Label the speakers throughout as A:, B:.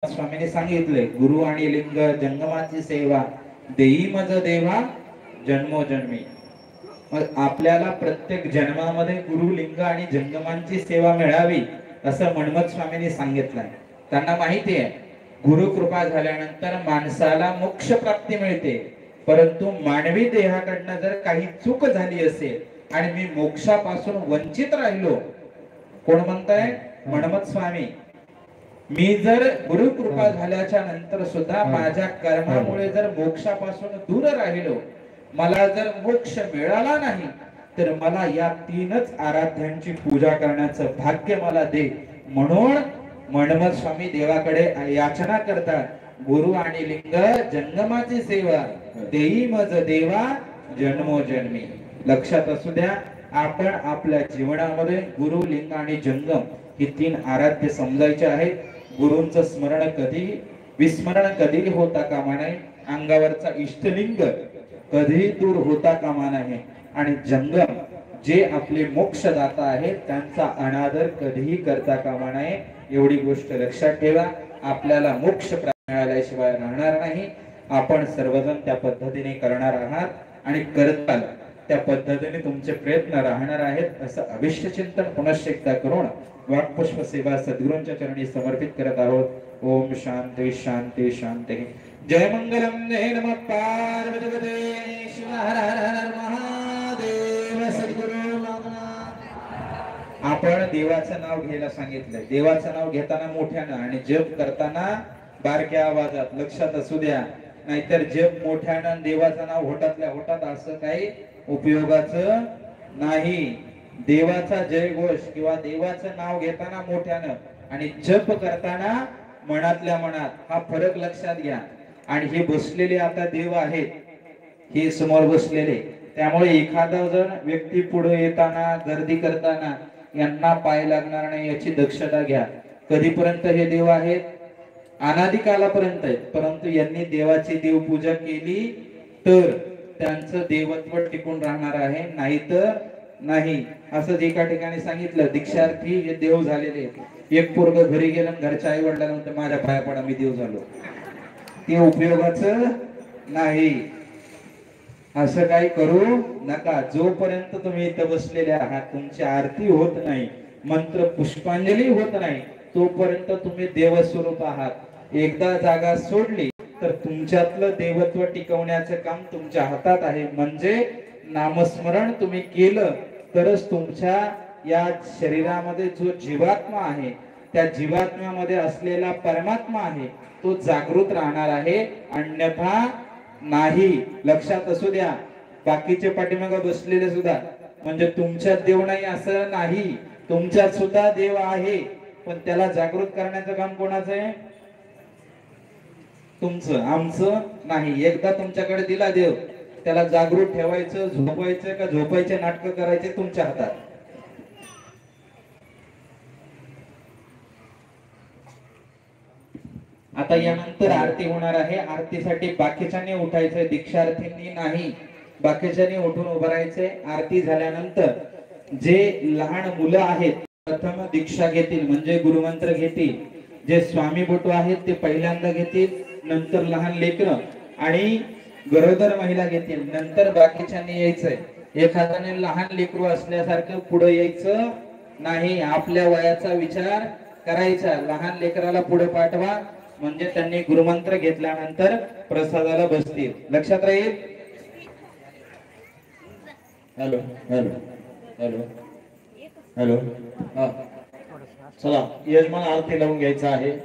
A: स्वामीने सांगितले, गुरु आणि लिंग जंगमाची सेवा देई मज देवा जन्मोजन्मी. मग आपल्याला प्रत्येक जन्मामध्ये गुरु लिंग आणि जंगमांची सेवा मिळावी असं मन्मथ स्वामींनी सांगितलंय. त्यांना माहिती आहे गुरु कृपा झाल्यानंतर माणसाला मोक्ष प्राप्ती मिळते, परंतु मानवी देहाकडनं जर काही चूक झाली असेल आणि मी मोक्षापासून वंचित राहिलो, कोण म्हणताय? मन्मथ स्वामी. मी जर गुरु कृपा झाल्याच्या नंतर सुद्धा माझ्या कर्मामुळे जर मोक्षापासून दूर राहिलो, मला जर मोक्ष मिळाला नाही, तर मला या तीनच आराध्यांची पूजा करण्याचं भाग्य मला दे. म्हणून मन्मथ स्वामी देवाकडे याचना करतात, गुरु आणि लिंग जंगमाची सेवा देई मज देवा जन्मोजन्मी. लक्षात असू द्या, आपण आपल्या जीवनामध्ये गुरु लिंग आणि जंगम ही तीन आराध्य समजायचे आहेत. गुरूंचं स्मरण कधी विस्मरण कधी होता कामा नये, अंगावरचा इष्टलिंग कधी दूर होता कामा नये, आणि जंगम जे आपले मोक्षदाता आहेत त्यांचा अनादर कधीही करता कामा नये. एवढी गोष्ट लक्षात ठेवा. आपल्याला मोक्ष मिळाल्याशिवाय राहणार नाही. आपण सर्वजण त्या पद्धतीने करणार आहात आणि करताल त्या पद्धतीने तुमचे प्रयत्न राहणार आहेत असं अविष्ट चिंतन पुनश्च एकदा करून वाक्पुष्प सेवा सद्गुरूंच्या चरणी समर्पित करत आहोत. ओम शांती शांती शांती. जय मंगलम जय नमः पार्वती शिव हर हर हर महादेव. सद्गुरु आपण देवाचं नाव घ्यायला सांगितलंय. देवाचं नाव घेताना मोठ्यानं आणि जप करताना बारक्या आवाजात. लक्षात असू द्या, नाहीतर जप मोठ्यानं देवाचं नाव होटातल्या होटात असं काही उपयोगाचं नाही. देवाचा जय घोष किंवा देवाचं नाव घेताना मोठ्यानं आणि जप करताना मनातल्या मनात, हा फरक लक्षात घ्या. आणि हे बसलेले आता देव आहेत, हे समोर बसलेले, त्यामुळे एखादा जण व्यक्ती पुढे येताना गर्दी करताना यांना पाय लागणार नाही याची दक्षता घ्या. कधीपर्यंत हे देव आहेत? अनादी कालापर्यंत आहेत. परंतु यांनी देवाची देवपूजा केली तर त्यांचं देवत्व टिकून राहणार आहे, नाहीतर नाही. असंच एका ठिकाणी सांगितलं, दीक्षार्थी हे देव झालेले आहेत. एक पोरग घरी गेलं, घरच्या आई वडिलांना माझ्या पाया पडा मी देव झालो, ते उपयोगाचं नाही. असं काही करू नका. जोपर्यंत तुम्ही इथं बसलेले आहात, तुमची आरती होत नाही, मंत्र पुष्पांजली होत नाही, तोपर्यंत तुम्ही देवस्वरूप आहात. एकदा जागा सोडली तर तुमच्यातलं देवत्व टिकवण्याचं काम तुमच्या हातात आहे. म्हणजे नामस्मरण तुम्ही केलं तरच तुमच्या या शरीरामध्ये जो जीवात्मा आहे, त्या जीवात्म्यामध्ये असलेला परमात्मा आहे तो जागृत राहणार आहे, अन्यथा नाही. लक्षात असू द्या. बाकीचे पाठीमागे बसलेले सुद्धा म्हणजे तुमच्यात देव नाही असं नाही, तुमच्यात सुद्धा देव आहे, पण त्याला जागृत करण्याचं काम कोणाचं आहे? तुमचं, आमचं नाही. एकदा तुमच्याकडे दिला देव, त्याला जागृत ठेवायचं, झोपायचं का झोपायचे नाटक करायचे तुमच्या हातात. आता यानंतर आरती होणार आहे. आरतीसाठी बाकीच्यांनी उठायचंय, दीक्षार्थींनी नाही. बाकीच्यांनी उठून उभं राहायचंय. आरती झाल्यानंतर जे लहान मुलं आहेत प्रथम दीक्षा घेतील, म्हणजे गुरुमंत्र घेतील. जे स्वामी बोटू आहेत ते पहिल्यांदा घेतील, नंतर लहान लेकरं आणि गरोदर महिला घेतील, नंतर बाकीच्यांनी यायचंय. एखाद्याने लहान लेकरू असल्यासारखं पुढे यायचं नाही. आपल्या वयाचा विचार करायचा. लहान लेकराला पुढे पाठवा, म्हणजे त्यांनी गुरुमंत्र घेतल्यानंतर प्रसादाला बसतील. लक्षात राहील. Hello hello hello hello. हा चला, यजमान आरती लावून घ्यायचं आहे.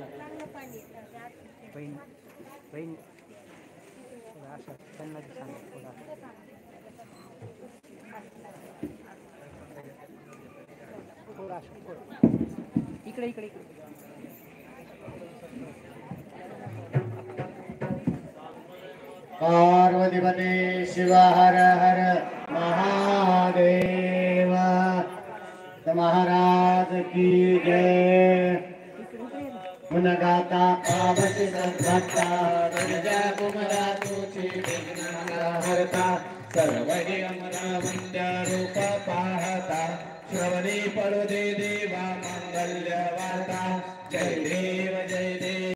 B: इकडे इकडे
C: पार्वती पते शिव हर हर महादेव. महाराज की जय. गुणगाता पावती सद्भक्ता तुझ्या कुमरा तुझी विघ्न हरता. सर्वहि अमरा वंद्य रूप पाहता. श्रवणी पडू दे देवा मंगल्य वार्ता. जय देव